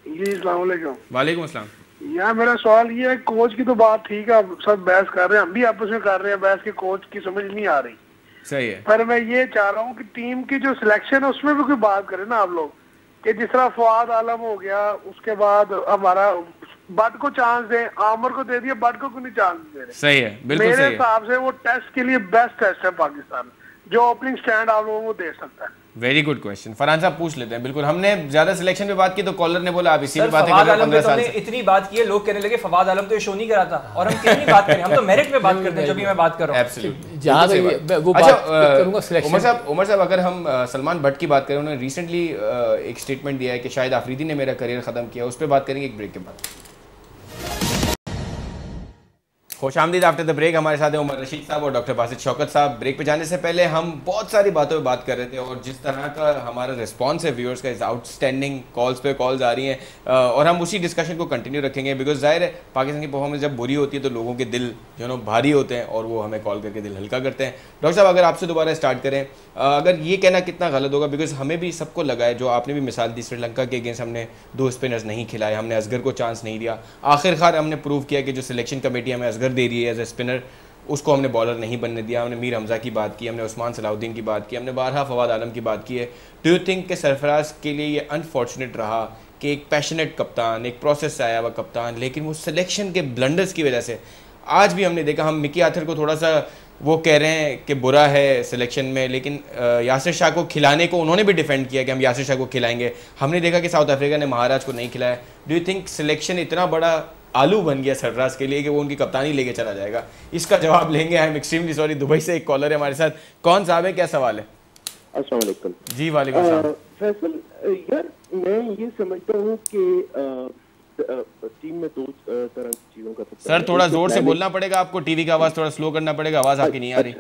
जी अस्सलाम वालेकुम। वालेकुम अस्सलाम। यार मेरा सवाल ये है, कोच की तो बात ठीक है, सब बहस कर रहे हैं, हम भी आपस में कर रहे हैं बहस, की कोच की समझ नहीं आ रही। सही है, पर मैं ये चाह रहा हूँ कि टीम की जो सिलेक्शन है उसमें भी कोई बात करें ना आप लोग, कि जिस तरह फवाद आलम हो गया, उसके बाद हमारा बट को चांस दे, आमर को दे दिया, बट को क्यों नहीं चांस दे रहे? सही है, बिल्कुल मेरे हिसाब से वो टेस्ट के लिए बेस्ट टेस्ट है पाकिस्तान, जो ओपनिंग स्टैंड आप लोगों को दे सकता है। वेरी गुड क्वेश्चन, फरहान साहब पूछ लेते हैं। बिल्कुल, हमने ज्यादा सिलेक्शन पे बात की तो कॉलर ने बोला आप इसी में बातें कर रहे हैं। 15 साल से इतनी बात की है, लोग कहने लगे फवाद आलम तो ये शो नहीं कराता, और हम कितनी बात करें, हम तो मेरिट पे बात करते हैं, जो भी मैं बात कर रहा हूं। एब्सोल्युटली। जहां वो बात करूंगा सिलेक्शन। उमर साहब अगर हम सलमान भट्ट की बात करें, उन्होंने रिसेंटली एक स्टेटमेंट दिया है कि शायद आफरीदी ने मेरा करियर खत्म किया, उस पर बात करेंगे एक ब्रेक के बाद। खुशामदीद आफ्टर द ब्रेक। हमारे साथ हैं उमर रशीद साहब और डॉक्टर बासित शौकत साहब। ब्रेक पे जाने से पहले हम बहुत सारी बातों पे बात कर रहे थे और जिस तरह का हमारा रिस्पॉन्स है व्यूअर्स का इज़ आउटस्टैंडिंग, कॉल्स पे कॉल्स आ रही हैं और हम उसी डिस्कशन को कंटिन्यू रखेंगे बिकॉज जाहिर है पाकिस्तान की परफॉर्मेंस जब बुरी होती है तो लोगों के दिल जो नो भारी होते हैं और वो हमें कॉल करके दिल हल्का करते हैं। डॉक्टर साहब अगर आपसे दोबारा स्टार्ट करें, अगर ये कहना कितना गलत होगा बिकॉज हमें भी सबको लगा है, जो आपने भी मिसाल दी श्रीलंका के अगेंस्ट हमने 2 स्पिनर्स नहीं खिलाए, हमने असगर को चांस नहीं दिया, आखिरकार हमने प्रूव किया कि जो सिलेक्शन कमेटी हमें असगर दे रही है एज ए स्पिनर उसको हमने बॉलर नहीं बनने दिया। हमने मीर हमजा की बात की, हमने उस्मान सलाउद्दीन की बात की, हमने बारहा फवाद आलम की बात की है। डू यू थिंक कि सरफराज के लिए ये अनफॉर्चुनेट रहा कि एक पैशनेट कप्तान, एक प्रोसेस से आया हुआ कप्तान, लेकिन वो सिलेक्शन के ब्लंडर्स की वजह से आज भी हमने देखा, हम मिकी आथर को थोड़ा सा वो कह रहे हैं कि बुरा है सिलेक्शन में, लेकिन यासिर शाह को खिलाने को उन्होंने भी डिफेंड किया कि हम यासिर शाह को खिलाएंगे। हमने देखा कि साउथ अफ्रीका ने महाराज को नहीं खिलाया। डू यू थिंक सिलेक्शन इतना बड़ा आलू बन गया सरफराज के लिए कि वो उनकी कप्तानी लेके चला जाएगा? इसका जवाब लेंगे। I am extremely sorry, Dubai से एक कॉलर है हमारे साथ। कौन साहब है, क्या सवाल है? अस्सलाम वालेकुम जी। वालेकुम सलाम। फैसल यार, मैं ये समझता हूँ कि टीम में 2 तरह की चीजों का सकता सर थोड़ा जोर से बोलना पड़ेगा आपको, टीवी का आवाज थोड़ा स्लो करना पड़ेगा, आवाज आपकी नहीं आ रही।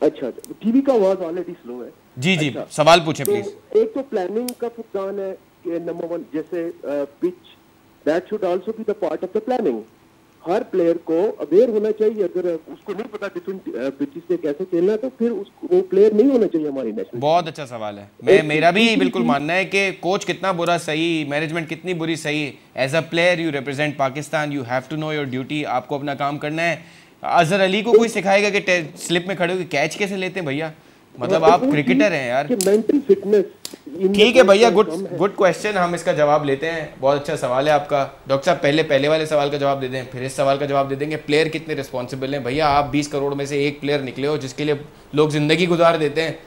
अच्छा, टीवी का आवाज ऑलरेडी स्लो है। जी जी, सवाल पूछें प्लीज। एक तो प्लानिंग का फुकदान है कि नंबर 1 जैसे pitch, that should also be the part of the planning. Her player को अवेयर होना चाहिए, अगर उसको नहीं पता डिफरेंट पिचेस पे कैसे खेलना है तो फिर वो प्लेयर नहीं होना चाहिए हमारी नेशनल। बहुत अच्छा सवाल है। मेरा भी बिल्कुल मानना है कि कोच कितना बुरा सही, मैनेजमेंट कितनी बुरी सही, as a player you represent Pakistan, you have to know your duty. आपको अपना काम करना है। अजहर अली को कोई सिखाएगा कि स्लिप में खड़े होकर कैच कैसे लेते हैं? भैया मतलब आप क्रिकेटर हैं यार। मेंटल फिटनेस ठीक है भैया, गुड क्वेश्चन, हम इसका जवाब लेते हैं। बहुत अच्छा सवाल है आपका। डॉक्टर साहब पहले वाले सवाल का जवाब दे दें, फिर इस सवाल का जवाब दे देंगे। प्लेयर कितने रिस्पॉन्सिबल हैं? भैया आप 20 करोड़ में से एक प्लेयर निकले हो जिसके लिए लोग जिंदगी गुजार देते हैं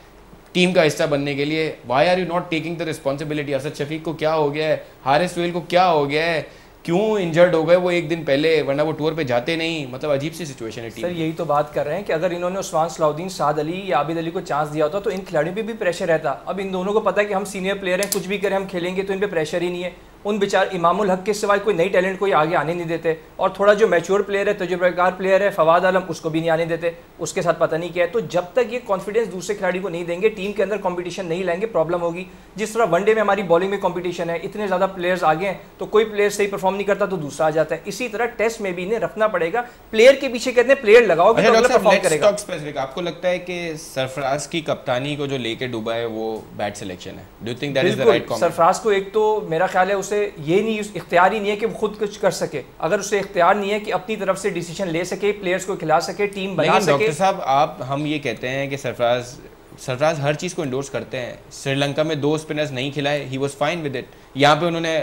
टीम का हिस्सा बनने के लिए। Why are you not taking the responsibility? Asad Shafiq को क्या हो गया है? हारिस सुहेल को क्या हो गया है? क्यों इंजर्ड हो गए वो एक दिन पहले, वरना वो टूर पे जाते नहीं? मतलब अजीब सी सिचुएशन है टीम। सर यही तो बात कर रहे हैं कि अगर इन्होंने उस्मान सलाउद्दीन, साद अली या आबिद अली को चांस दिया होता तो इन खिलाड़ियों पे भी प्रेशर रहता। अब इन दोनों को पता है कि हम सीनियर प्लेयर हैं, कुछ भी करें हम खेलेंगे, तो इन पे प्रेशर ही नहीं है। उन बेचार इमामुल हक के सिवाय कोई नई टैलेंट कोई आगे आने नहीं देते। और थोड़ा जो मैच्योर प्लेयर है, तजुर्बेकार प्लेयर है फवाद आलम, उसको भी नहीं आने देते, उसके साथ पता नहीं क्या है। तो जब तक ये कॉन्फिडेंस दूसरे खिलाड़ी को नहीं देंगे, टीम के अंदर कंपटीशन नहीं लाएंगे, प्रॉब्लम होगी। जिस तरह वनडे में हमारी बॉलिंग में कंपटीशन है, इतने ज़्यादा प्लेयर्स आगे हैं तो कोई प्लेयर सही परफॉर्म नहीं करता तो दूसरा आ जाता है। इसी तरह टेस्ट में भी इन्हें रखना पड़ेगा। प्लेयर के पीछे कहते हैं प्लेयर लगाओगे तो अगला परफॉर्म करेगा। आपको लगता है कि सरफराज की कप्तानी को जो लेके डूबा है वो बैड सिलेक्शन है? Do you think that is the right comment? Sarfaraz को एक तो मेरा ख्याल है उसे ये नहीं, इख्तियार ही नहीं है कि वो खुद कुछ कर सके। अगर उसे इख्तियार नहीं है कि अपनी तरफ से डिसीजन ले सके, प्लेयर्स को खिला सके, टीम बना सके। डॉक्टर साहब हम ये कहते हैं कि सरफराज हर चीज़ को इंडोर्स करते हैं। श्रीलंका में 2 स्पिनर्स नहीं खिलाए, he was fine with it. यहाँ पे उन्होंने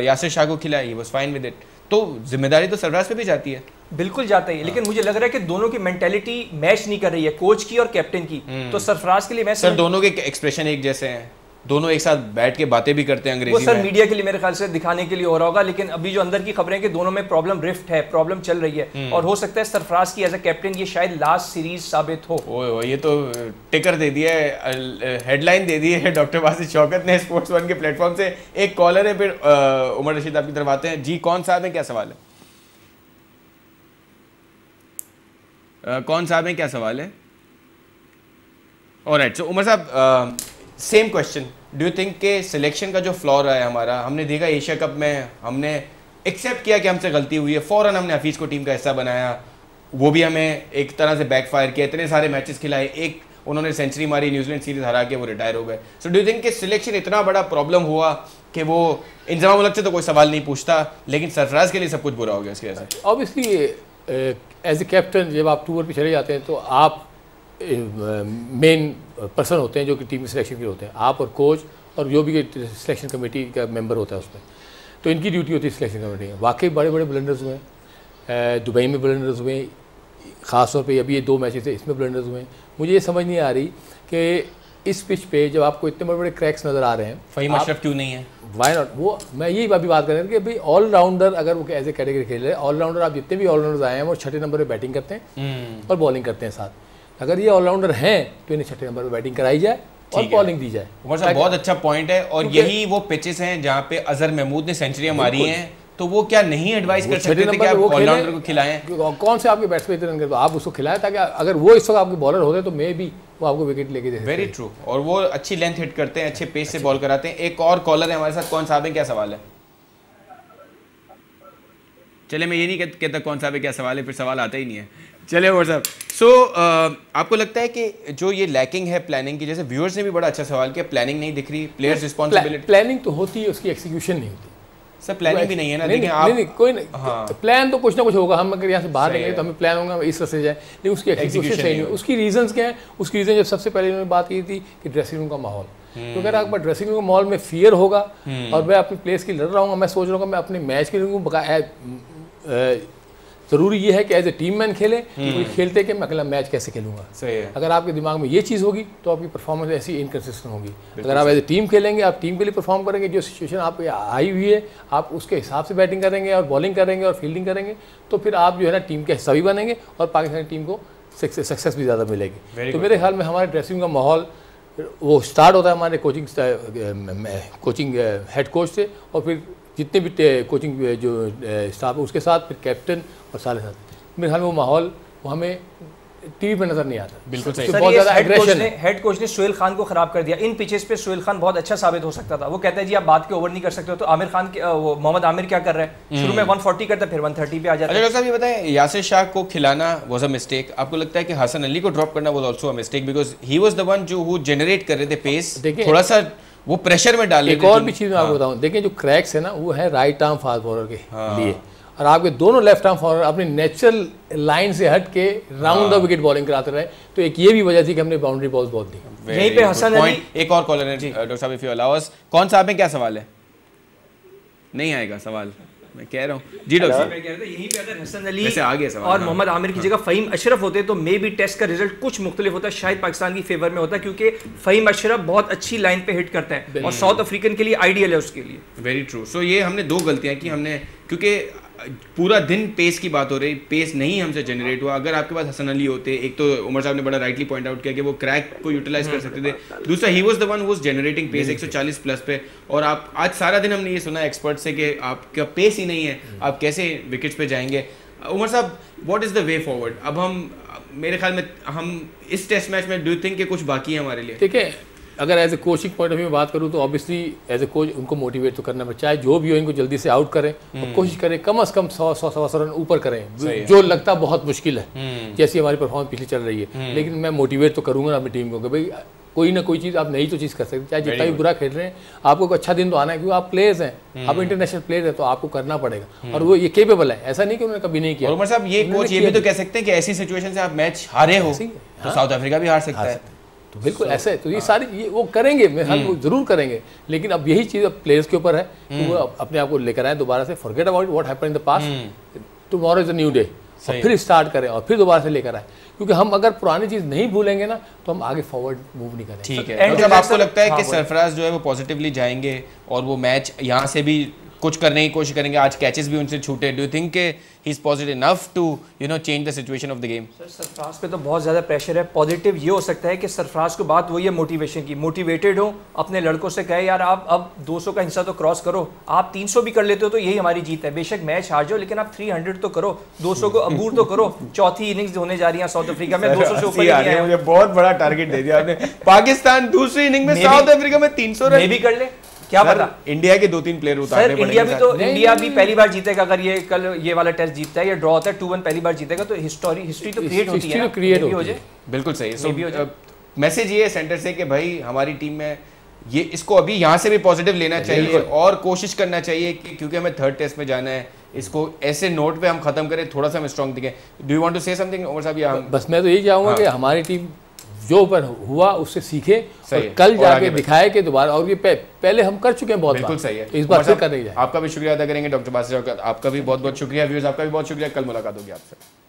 यासिर शाह को खिलाया, he was fine with it. तो जिम्मेदारी तो सरफराज पे भी जाती है। बिल्कुल जाता है, लेकिन मुझे लग रहा है कि दोनों की मेंटालिटी मैच नहीं कर रही है, कोच की और कैप्टन की। तो सरफराज के लिए मैं सर दोनों के एक्सप्रेशन एक जैसे हैं, दोनों एक साथ बैठ के बातें भी करते हैं अंग्रेजी वो सर में। मीडिया के लिए मेरे ख्याल से दिखाने के लिए हो रहा होगा, लेकिन अभी जो अंदर की खबरें कि दोनों में प्रॉब्लम रिफ्ट है, प्रॉब्लम चल रही है। और हो सकता है सरफराज की एज अ कैप्टन ये शायद लास्ट सीरीज साबित हो। ओए ये तो टिकर दे दिया है, हेडलाइन दे दी है डॉक्टर बासित शौकत ने स्पोर्ट्स 1 के प्लेटफॉर्म से। एक कॉलर है, फिर उमर रशीद आपकी तरफ आते हैं। जी कौन साहब है, क्या सवाल है? कौन साहब है, क्या सवाल है? ऑलराइट, सो उमर साहब same question. Do you think के सिलेक्शन का जो फ्लॉ रहा है हमारा, हमने देखा एशिया कप में हमने एक्सेप्ट किया कि हमसे गलती हुई है, फ़ौरन हमने हफीज़ को टीम का हिस्सा बनाया, वो भी हमें एक तरह से बैकफायर किया, इतने सारे मैचेस खिलाए, एक उन्होंने सेंचुरी मारी, न्यूजीलैंड सीरीज हरा के वो रिटायर हो गए। सो डू यू थिंक के सिलेक्शन इतना बड़ा प्रॉब्लम हुआ कि वो इंजमाम उल हक से तो कोई सवाल नहीं पूछता, लेकिन सरफराज के लिए सब कुछ बुरा हो गया इसकी वजह से? ऑब्वियसली एज ए कैप्टन जब आप टूर पे चले जाते हैं तो आप मेन पर्सन होते हैं जो कि टीम में सिलेक्शन के होते हैं, आप और कोच और जो भी सिलेक्शन कमेटी का मेंबर होता है उसमें, तो इनकी ड्यूटी होती है सिलेक्शन कमेटी में। वाकई बड़े बड़े ब्लंडर्स हुए हैं, दुबई में ब्लंडर्स हुए, ख़ास तौर पे अभी ये 2 मैचेस थे इसमें ब्लंडर्स हुए हैं। मुझे ये समझ नहीं आ रही कि इस पिच पे जब आपको इतने बड़े बड़े क्रैक्स नज़र आ रहे हैं, फ़हीम अशरफ क्यों नहीं है? Why not? वो मैं यही अभी बात कर रहा हूँ कि भाई ऑलराउंडर अगर वो एज ए कैटेगरी खेल रहे हैं, ऑलराउंडर आप जितने भी ऑलराउंडर्स आए हैं वो 6ठे नंबर पे बैटिंग करते हैं और बॉलिंग करते हैं साथ। अगर ये ऑलराउंडर हैं तो इन्हें 6ठे नंबर पे बैटिंग कराई जाए और बॉलिंग दी जाए। बहुत अच्छा पॉइंट है, और यही वो पिचेस हैं जहाँ पे अजहर महमूद ने सेंचुरियां मारी हैं तो वो क्या नहीं एडवाइस कर सकते थे कि आप ऑलराउंडर को खिलाएं? कौन से आपके बैट्समैन इतने रन करते, तो आप उसको खिलाएं, ताकि अगर वो इस वक्त आपके बॉलर होते तो मे भी वो आपको विकेट लेके दे। वेरी ट्रू, और वो अच्छी लेंथ हिट करते हैं, अच्छे पेस से बॉल कराते हैं। एक और कॉलर है हमारे साथ, कौन साहब है, क्या सवाल है? चले, मैं ये नहीं कहता कौन साहब है क्या सवाल है, फिर सवाल आता ही नहीं है। चलिए और साहब, सो आपको लगता है कि जो ये लैकिंग है प्लानिंग की, जैसे व्यूअर्स ने भी बड़ा अच्छा सवाल किया, प्लानिंग नहीं दिख रही, प्लेयर्स रिस्पॉन्सिबिलिटी। प्लानिंग तो होती है, उसकी एक्सिक्यूशन नहीं होती सर। प्लानिंग भी नहीं है ना, देखिए आप नहीं, कोई नहीं, हाँ। प्लान तो कुछ ना कुछ होगा, हम अगर यहाँ से बाहर निकले तो हमें प्लान होगा इस तरह से जाए, लेकिन उसकी एक्सिक्यूशन सही नहीं। उसकी रीजंस क्या है? उसकी रीजन जब सबसे पहले उन्होंने बात की थी कि ड्रेसिंग रूम का माहौल, तो अगर आपका ड्रेसिंग रूम का माहौल में फियर होगा और मैं अपनी प्लेस की लड़ रहा हूँ, मैं सोच रहा हूँ मैं अपने मैच के लिए ज़रूरी ये है कि एज ए टीम मैन खेले, खेलते कि मैं अगला मैच कैसे खेलूंगा। सही है। अगर आपके दिमाग में ये चीज़ होगी तो आपकी परफॉर्मेंस ऐसी इनकंसिस्टेंट होगी। अगर आप एज ए टीम खेलेंगे, आप टीम के लिए परफॉर्म करेंगे, जो सिचुएशन आप आई हुई है आप उसके हिसाब से बैटिंग करेंगे और बॉलिंग करेंगे और फील्डिंग करेंगे, तो फिर आप जो है ना टीम के हिस्सा भी बनेंगे और पाकिस्तानी टीम को सक्सेस भी ज़्यादा मिलेगी। तो मेरे ख्याल में हमारे ड्रेसिंग का माहौल वो स्टार्ट होता है हमारे कोचिंग हेड कोच से, और फिर जितने भी कोचिंग जो स्टाफ है उसके साथ, फिर कैप्टन और सारे साथ। मेरे ख्याल में वो माहौल वो हमें टीवी पे नजर नहीं आता। बिल्कुल सही। बहुत ज़्यादा एग्रेशन है। हेड कोच ने सोहेल खान को खराब कर दिया। इन पिचेस पे सोहेल खान बहुत अच्छा साबित हो सकता था। वो कहता है जी आप बात के ओवर नहीं कर सकते हो, तो आमिर खान वो मोहम्मद आमिर क्या कर रहा है, शुरू में 140 करता है, फिर 130 पे आ जाता है। अच्छा साहब, ये बताएं, यासिर शाह को खिलाना वाज अ मिस्टेक। आपको लगता है कि हसन अली को ड्रॉप करना was also a mistake, because he was the one जो हु जनरेट कर रहे थे पेस, थोड़ा सा वो प्रेशर में डाल रहे थे। एक और भी चीज़ मैं आपको बताऊं, देखिए जो क्रैक्स है ना, वो है राइट आर्म फास्ट बॉलर के लिए, और आपके दोनों लेफ्ट आर्म बॉलर अपनी नेचुरल लाइन से हट के राउंड द विकेट बॉलिंग कराते रहे, तो एक ये भी वजह थी कि हमने बाउंड्री बॉल्स बहुत दी। यहीं पे हसन अली। एक और कॉलर है डॉक्टर साहब, इफ यू अलाउ अस। कौन साहब है, क्या सवाल है? नहीं आएगा सवाल, मैं कह रहा हूँ जी डॉक्टर साहब। मैं कह रहा था यहीं पे अगर हसन अली वैसे आ गया सवाल और मोहम्मद आमिर की जगह फ़हीम अशरफ होते तो मे बी टेस्ट का रिजल्ट कुछ मुख्तलिफ होता, शायद पाकिस्तान की फेवर में होता, क्योंकि फ़हीम अशरफ बहुत अच्छी लाइन पे हिट करता है और साउथ अफ्रीकन के लिए आइडियल है उसके लिए। Very true. सो ये हमने दो गलतियां की हमने, क्योंकि पूरा दिन पेस की बात हो रही, पेस नहीं हमसे जनरेट हुआ। अगर आपके पास हसन अली होते, एक तो उमर साहब ने बड़ा राइटली पॉइंट आउट किया कि वो क्रैक को यूटिलाइज कर सकते थे, दूसरा he was the one who was generating pace 140 plus पे। और आप आज सारा दिन हमने ये सुना एक्सपर्ट से कि आपका पेस ही नहीं है, आप कैसे विकेट्स पे जाएंगे। उमर साहब, what is the way forward? अब हम, मेरे ख्याल में हम इस टेस्ट मैच में डू यू थिंक कि कुछ बाकी है हमारे लिए? ठीक है, अगर as a coaching point of view में बात करूँ तो ऑब्वियसली एज ए कोच उनको मोटिवेट तो करना पड़ता है, चाहे जो भी हो इनको जल्दी से आउट करें और कोशिश करें कम से कम 100 रन ऊपर करें, जो लगता बहुत मुश्किल है जैसी हमारी परफॉर्मेंस पिछली चल रही है। लेकिन मैं मोटिवेट तो करूँगा अपनी टीम को कि भाई कोई ना कोई चीज़ आप नई तो चीज़ कर सकते, चाहे जितना भी बुरा खेल रहे हैं आपको अच्छा दिन तो आना है, क्योंकि आप प्लेयर्स हैं, आप इंटरनेशनल प्लेयर हैं, तो आपको करना पड़ेगा। और वो ये केपेबल है, ऐसा नहीं कि उन्होंने कभी नहीं किया। उमर साहब, ये कोच ये भी तो कह सकते हैं कि ऐसी सिचुएशन से आप मैच हारे हो तो साउथ अफ्रीका भी हार सकता है। तो बिल्कुल ऐसे है, तो ये सारी ये वो करेंगे, वो जरूर करेंगे, लेकिन अब यही चीज़ अब प्लेयर्स के ऊपर है कि वो अपने आप को लेकर आए दोबारा से, forget about what happened in the past, tomorrow is a new day, और फिर स्टार्ट करें और फिर दोबारा से लेकर आए, क्योंकि हम अगर पुरानी चीज़ नहीं भूलेंगे ना तो हम आगे फॉरवर्ड मूव नहीं करेंगे। ठीक है, मतलब आपको लगता है कि सरफराज जो है वो पॉजिटिवली जाएंगे और वो मैच यहाँ से भी कुछ करने की कोशिश करेंगे? आज कैचेस भी उनसे छूटे, डू यू थिंक कि he is positive enough to change the situation of the game? Sir, Sarfaraz पे तो बहुत ज़्यादा प्रेशर है। पॉजिटिव ये हो सकता है कि सरफराज को बात वही है मोटिवेशन की, मोटिवेटेड हो, अपने लड़कों से कहे यार आप अब 200 का हिस्सा तो क्रॉस करो, आप 300 भी कर लेते हो तो यही हमारी जीत है, बेशक मैच हार जाओ लेकिन आप 300 तो करो, 200 को अबूर तो करो। चौथी इनिंग्स होने जा रही है साउथ अफ्रीका में, 200 से ऊपर। मुझे बहुत बड़ा टारगेट दे दिया आपने। पाकिस्तान दूसरी इनिंग में साउथ अफ्रीका में 300 रन भी कर ले, क्या पता इंडिया के 2-3 प्लेयर उतारने पड़ेंगे। इंडिया भी पहली बार जीतेगा अगर ये कल ये वाला टेस्ट जीतता है या ड्रॉ होता है 2-1 पहली बार जीतेगा, तो हिस्ट्री तो क्रिएट होती है, क्रिएट हो जाए। बिल्कुल सही। सो मैसेज ये है सेंटर से कि भाई हमारी टीम में ये, इसको अभी यहाँ से भी पॉजिटिव लेना चाहिए और कोशिश करना चाहिए कि क्योंकि हमें थर्ड टेस्ट में जाना है, इसको ऐसे नोट पे हम खत्म करें, थोड़ा सा हम स्ट्रॉन्ग दिखें। Do you want to say something Umar साहब? या बस मैं तो यही चाहूँगा कि हमारी टीम जो ऊपर हुआ उससे सीखे और कल जाके दिखाए कि दोबारा, और ये पहले हम कर चुके हैं बहुत। बिल्कुल सही है, तो इस बार फिर करने जाए। आपका भी शुक्रिया अदा करेंगे डॉक्टर बासिर, आपका भी बहुत बहुत शुक्रिया, व्यूअर्स आपका भी बहुत शुक्रिया। कल मुलाकात होगी आपसे।